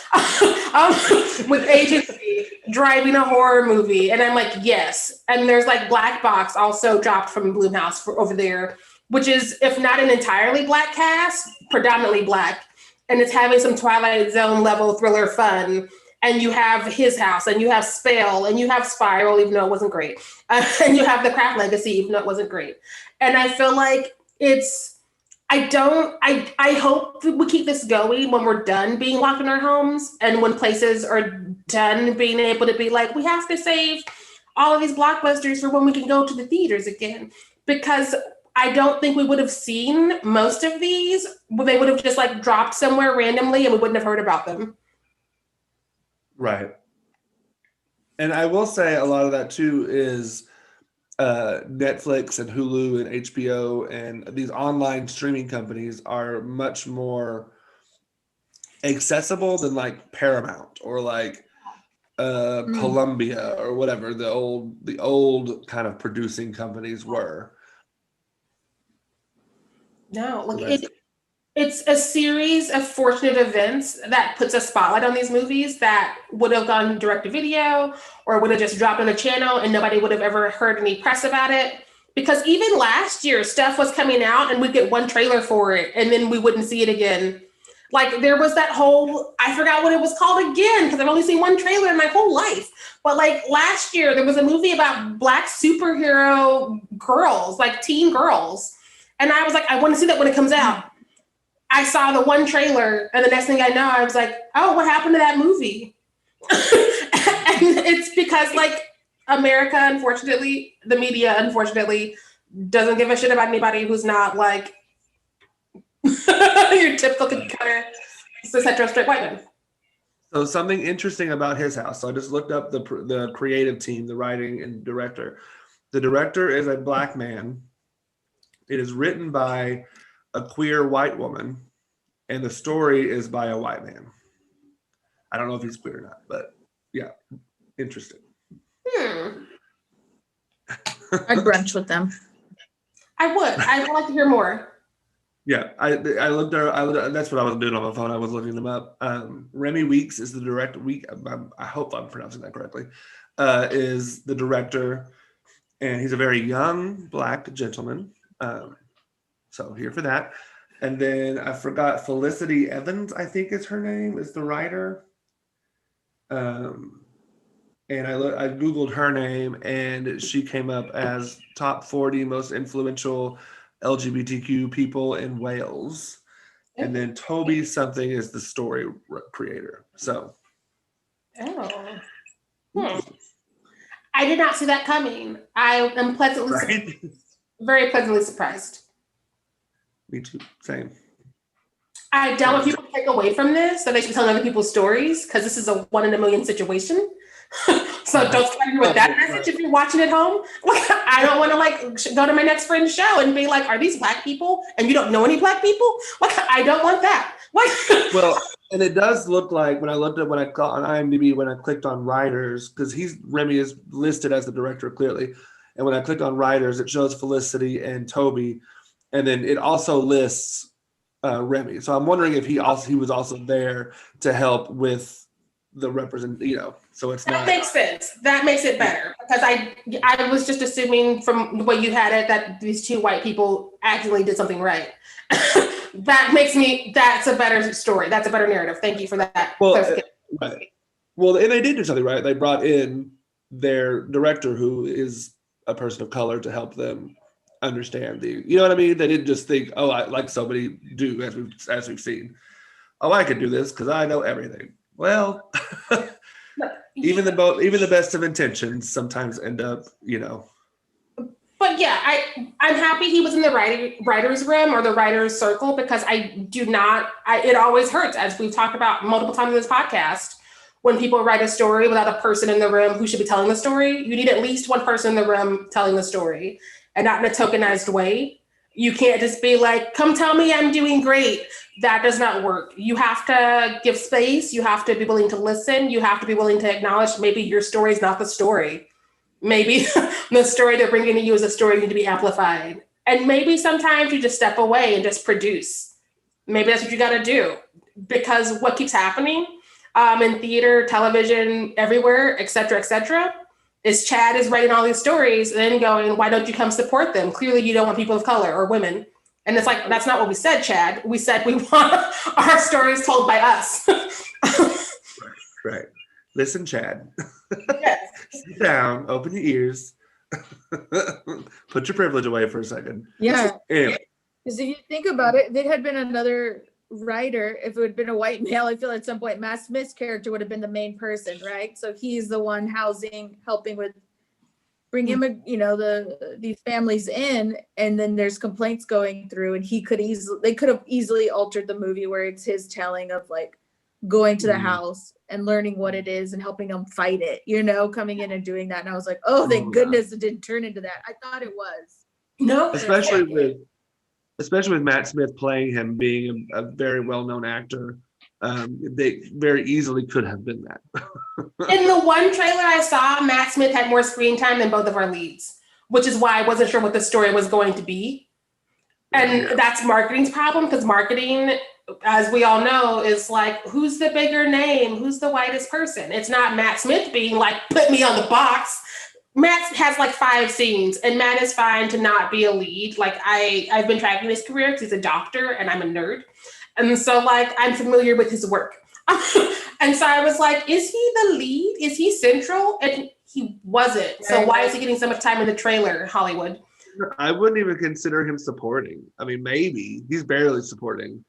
With agency driving a horror movie, and I'm like, yes. And there's like Black Box also dropped from Blumhouse over there, which is, if not an entirely Black cast, predominantly Black, and it's having some Twilight Zone level thriller fun. And you have His House, and you have Spell, and you have Spiral, even though it wasn't great. And you have The Craft Legacy, even though it wasn't great. And I feel like I hope we keep this going when we're done being locked in our homes, and when places are done being able to be like, we have to save all of these blockbusters for when we can go to the theaters again. Because I don't think we would have seen most of these, but they would have just like dropped somewhere randomly and we wouldn't have heard about them. Right. And I will say a lot of that too is Netflix and Hulu and HBO and these online streaming companies are much more accessible than like Paramount or like Columbia or whatever the old kind of producing companies were. No, like it's a series of fortunate events that puts a spotlight on these movies that would have gone direct to video or would have just dropped on a channel and nobody would have ever heard any press about it. Because even last year, stuff was coming out and we'd get one trailer for it and then we wouldn't see it again. Like there was that whole, I forgot what it was called again because I've only seen one trailer in my whole life. But like last year, there was a movie about Black superhero girls, like teen girls. And I was like, I want to see that when it comes out. I saw the one trailer and the next thing I know, I was like, oh, what happened to that movie? And it's because like America, unfortunately, the media, unfortunately, doesn't give a shit about anybody who's not like your typical cookie cutter cis hetero straight white men. So something interesting about his house. So I just looked up the creative team, the writing and director. The director is a Black man. It is written by a queer white woman, and the story is by a white man. I don't know if he's queer or not, but yeah, interesting. I'd brunch with them. I would. I'd like to hear more. Yeah, I looked there. That's what I was doing on my phone. I was looking them up. Remy Weeks is the director. I hope I'm pronouncing that correctly. Is the director, and he's a very young Black gentleman. So here for that. And then I forgot Felicity Evans, I think is her name, is the writer. And I Googled her name, and she came up as top 40 most influential LGBTQ people in Wales. And then Toby something is the story creator. So. Oh. I did not see that coming. I am very pleasantly surprised. Me too. Same. I don't want people to take away from this that they should be telling other people's stories, because this is a 1 in a million situation. So don't start with that message if you're watching at home. I don't want to go to my next friend's show and be like, are these Black people? And you don't know any Black people? I don't want that. Well, and it does look like when I got on IMDb, when I clicked on writers, because Remy is listed as the director clearly. And when I clicked on writers, it shows Felicity and Toby. And then it also lists Remy. So I'm wondering if he was also there to help with the so it's not. That makes sense. That makes it better, because I was just assuming from the way you had it that these two white people actually did something right. That's a better story. That's a better narrative. Thank you for that. Well, right. Well, and they did do something right. They brought in their director, who is a person of color, to help them understand you know what I mean? They didn't just think, oh, like so many do, as we've seen. Oh, I could do this because I know everything. Well, even the best of intentions sometimes end up, But yeah, I'm happy he was in the writer's room or the writer's circle, because it always hurts, as we've talked about multiple times in this podcast, when people write a story without a person in the room who should be telling the story. You need at least one person in the room telling the story, and not in a tokenized way. You can't just be like, come tell me I'm doing great. That does not work. You have to give space. You have to be willing to listen. You have to be willing to acknowledge maybe your story is not the story. Maybe the story they're bringing to you is a story that needs to be amplified. And maybe sometimes you just step away and just produce. Maybe that's what you got to do, because what keeps happening in theater, television, everywhere, et cetera, is Chad is writing all these stories and then going, why don't you come support them? Clearly you don't want people of color or women. And it's like, that's not what we said, Chad. We said we want our stories told by us. Right. Listen, Chad. Yes. Sit down, open your ears. Put your privilege away for a second. Yeah. Anyway. Because if you think about it, if it had been another writer, if it had been a white male, I feel at some point Matt Smith's character would have been the main person, right? So he's the one helping with bring him these families in, and then there's complaints going through, and they could have easily altered the movie where it's his telling of like going to the house and learning what it is and helping them fight it, coming in and doing that. And I was like, oh, thank goodness it didn't turn into that. I thought it was. No, especially with Matt Smith playing him, being a very well-known actor. They very easily could have been that. In the one trailer I saw, Matt Smith had more screen time than both of our leads, which is why I wasn't sure what the story was going to be. And that's marketing's problem, because marketing, as we all know, is like, who's the bigger name? Who's the whitest person? It's not Matt Smith being like, put me on the box. Matt has like 5 scenes, and Matt is fine to not be a lead. Like I've been tracking his career because he's a doctor and I'm a nerd. And so like, I'm familiar with his work. And so I was like, is he the lead? Is he central? And he wasn't. So why is he getting so much time in the trailer, Hollywood? I wouldn't even consider him supporting. I mean, maybe he's barely supporting.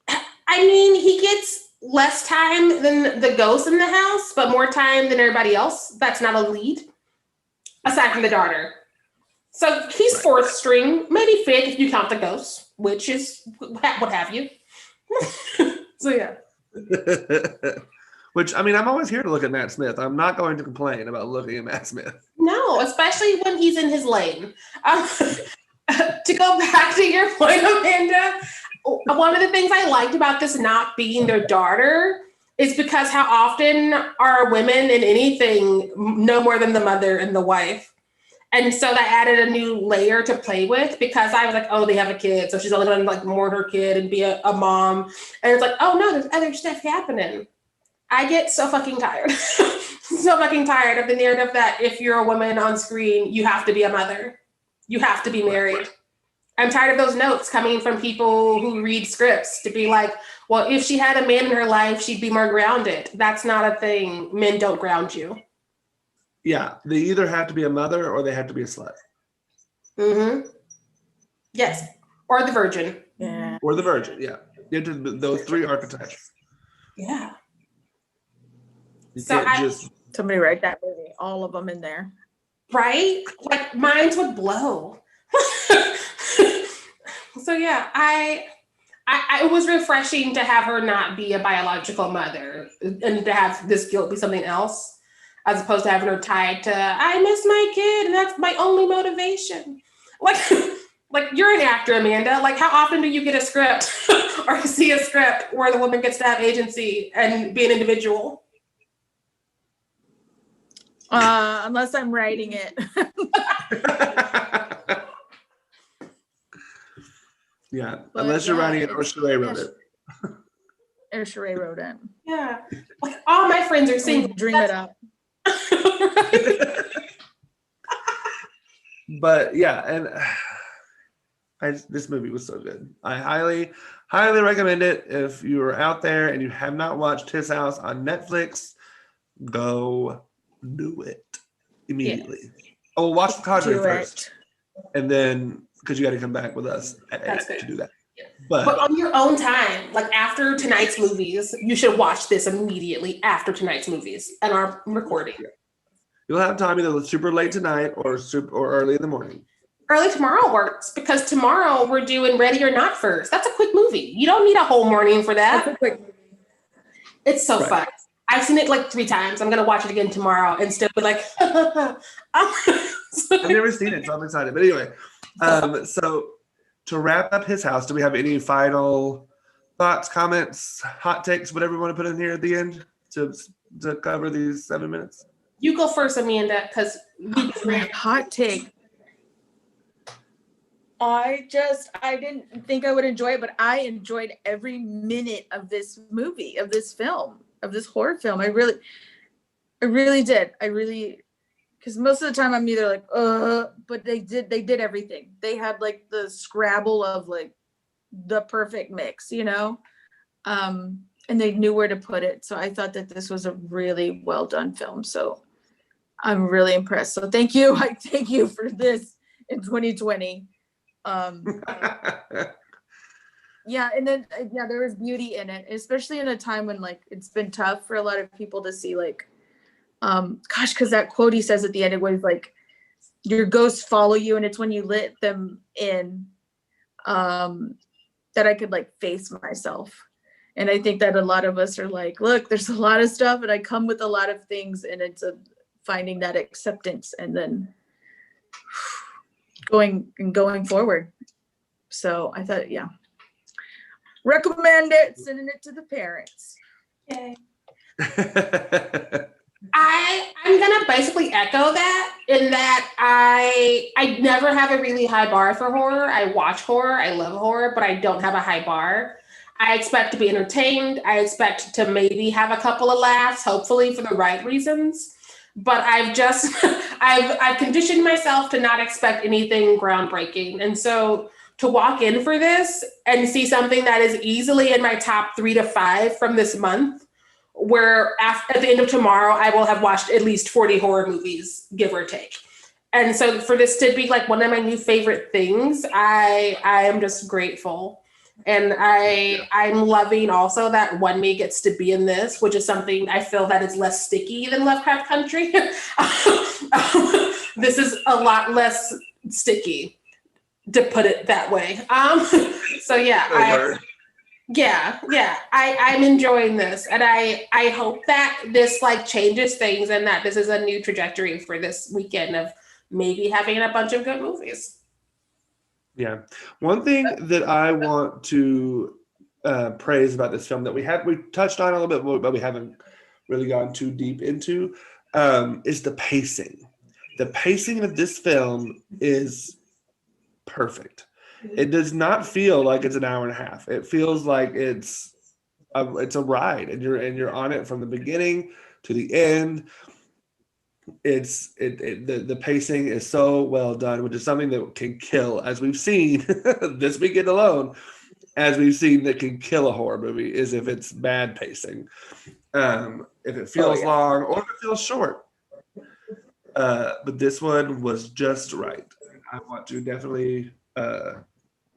I mean, he gets less time than the ghost in the house, but more time than everybody else. That's not a lead, aside from the daughter. So he's 4th string, maybe 5th if you count the ghost, which is what have you. So yeah. Which, I mean, I'm always here to look at Matt Smith. I'm not going to complain about looking at Matt Smith. No, especially when he's in his lane. To go back to your point, Amanda, one of the things I liked about this not being their daughter is because how often are women in anything no more than the mother and the wife? And so that added a new layer to play with, because I was like, oh, they have a kid, so she's only going to like mourn her kid and be a mom. And it's like, oh no, there's other stuff happening. I get so fucking tired. So fucking tired of the narrative that if you're a woman on screen, you have to be a mother. You have to be married. I'm tired of those notes coming from people who read scripts to be like, well, if she had a man in her life, she'd be more grounded. That's not a thing. Men don't ground you. Yeah, they either have to be a mother or they have to be a slut. Mm-hmm. Yes. Or the virgin. Yeah. Or the virgin, yeah. You have to, those three archetypes. Yeah. You So can't just... Somebody write that movie, all of them in there. Right? Like minds would blow. So yeah, I it was refreshing to have her not be a biological mother and to have this guilt be something else, as opposed to having her tied to, I miss my kid and that's my only motivation. Like you're an actor, Amanda. Like how often do you get a script or see a script where the woman gets to have agency and be an individual? Unless I'm writing it. Yeah, But unless you're yeah, writing it or Sheree wrote it. Or Sheree wrote it. Yeah. Like all my friends are single. Dream it up. But yeah, and this movie was so good. I highly, highly recommend it. If you are out there and you have not watched His House on Netflix, go do it immediately. Yes. Oh, watch The Conjuring Do first, it. and then because you got to come back with us That's to good. do that. Yeah. But But on your own time, like after tonight's movies, you should watch this immediately after tonight's movies and our recording. you'll have time either super late tonight or early in the morning. Early tomorrow works because tomorrow we're doing Ready or Not first. That's a quick movie. You don't need a whole morning for That's that. a quick movie. It's so Right. fun. I've seen it like 3 times. I'm gonna watch it again tomorrow and still be like, I've never seen it, so I'm excited. But anyway, so to wrap up His House, do we have any final thoughts, comments, hot takes, whatever we want to put in here at the end to cover these 7 minutes? You go first, Amanda, because Hot take. I didn't think I would enjoy it, but I enjoyed every minute of this movie, of this film, of this horror film. I really did. Because most of the time I'm either like, but they did everything. They had like the Scrabble of like the perfect mix, and they knew where to put it. So I thought that this was a really well done film. So I'm really impressed. So thank you. I thank you for this in 2020. Yeah, and then there was beauty in it, especially in a time when like it's been tough for a lot of people to see like, because that quote he says at the end, it was like, your ghosts follow you, and it's when you let them in, that I could like face myself. And I think that a lot of us are like, look, there's a lot of stuff, and I come with a lot of things, and it's finding that acceptance and then going forward. So I thought, yeah, recommend it, sending it to the parents. Yay. I'm gonna basically echo that in that I never have a really high bar for horror. I watch horror, I love horror, but I don't have a high bar. I expect to be entertained. I expect to maybe have a couple of laughs, hopefully for the right reasons. But I've conditioned myself to not expect anything groundbreaking. And so to walk in for this and see something that is easily in my top 3 to 5 from this month, where at the end of tomorrow, I will have watched at least 40 horror movies, give or take. And so for this to be like one of my new favorite things, I am just grateful. And I'm loving also that One Me gets to be in this, which is something I feel that is less sticky than Lovecraft Country. This is a lot less sticky, to put it that way. So yeah, Yeah, yeah. I'm enjoying this, and I hope that this like changes things, and that this is a new trajectory for this weekend of maybe having a bunch of good movies. Yeah. One thing that I want to praise about this film that we touched on a little bit, but we haven't really gone too deep into, is the pacing. The pacing of this film is perfect. It does not feel like it's an hour and a half. It feels like it's a ride, and you're on it from the beginning to the end. The pacing is so well done, which is something that can kill, as we've seen this weekend alone, as we've seen that can kill a horror movie is if it's bad pacing, if it feels long or if it feels short. But this one was just right. I want to definitely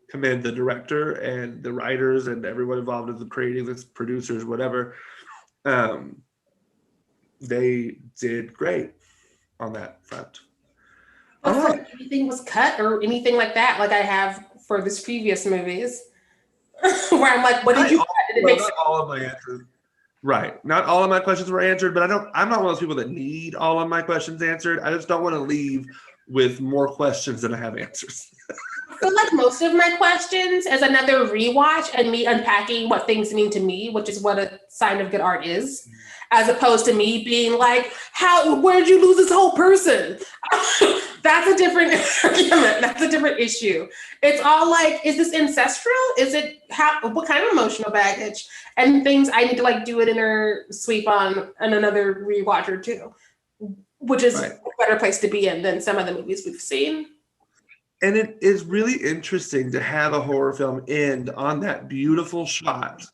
commend the director and the writers and everyone involved in the creating, the producers, whatever. They did great on that front. All Before right. anything was cut or anything like that, like I have for this previous movies, where I'm like, what did you cut? And it Well, makes not all of my answers. Right. Not all of my questions were answered, but I'm not one of those people that need all of my questions answered. I just don't want to leave with more questions than I have answers. I feel like most of my questions is another rewatch and me unpacking what things mean to me, which is what a sign of good art is, as opposed to me being like, where'd you lose this whole person? That's a different argument. That's a different issue. It's all like, is this ancestral? Is it what kind of emotional baggage? And things I need to like do an inner sweep on and another rewatch or two, which is Right. a better place to be in than some of the movies we've seen. And it is really interesting to have a horror film end on that beautiful shot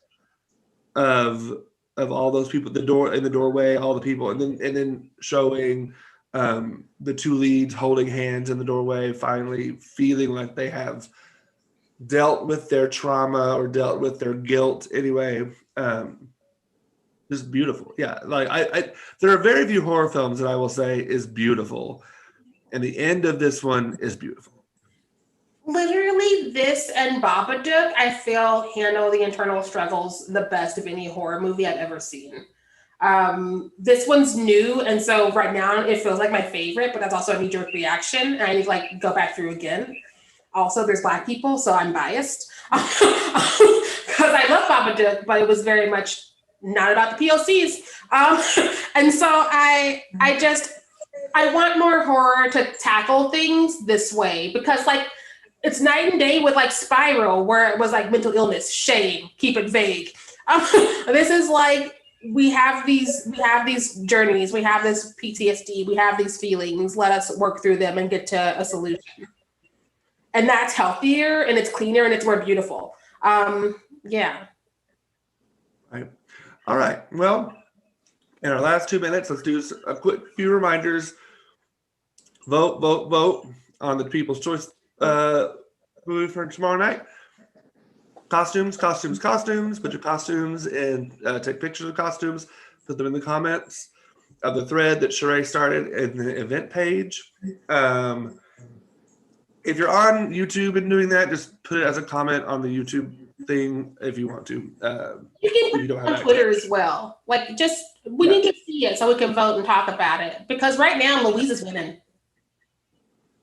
of all those people, the door in the doorway, all the people, and then showing the two leads holding hands in the doorway, finally feeling like they have dealt with their trauma or dealt with their guilt anyway. Just beautiful. Yeah. Like I there are very few horror films that I will say is beautiful. And the end of this one is beautiful. Literally, this and Babadook, I feel, handle the internal struggles the best of any horror movie I've ever seen. This one's new, and so right now it feels like my favorite, but that's also a knee-jerk reaction, and I need to like go back through again. Also, there's Black people, so I'm biased because I love Babadook, but it was very much not about the POCs, and so I want more horror to tackle things this way because like. It's night and day with like Spiral, where it was like mental illness, shame, keep it vague. This is like we have these journeys, we have this PTSD, we have these feelings. Let us work through them and get to a solution. And that's healthier, and it's cleaner, and it's more beautiful. Yeah. Right. All right. Well, in our last 2 minutes, let's do a quick few reminders. Vote on the People's Choice movie for tomorrow night. Costumes. Put your costumes and take pictures of costumes. Put them in the comments of the thread that Sheree started in the event page. If you're on YouTube and doing that, just put it as a comment on the YouTube thing if you want to. You can if you don't put it have on Twitter access. as well. Like, we need to see it so we can vote and talk about it. Because right now, Louise is winning.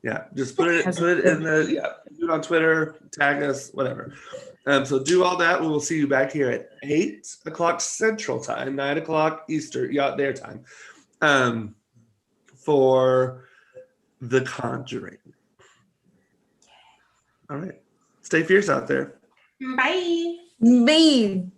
Yeah, just put it in the do it on Twitter, tag us, whatever. So do all that. We will see you back here at 8:00 Central Time, 9:00 Eastern, their time, for The Conjuring. All right, stay fierce out there. Bye. Me.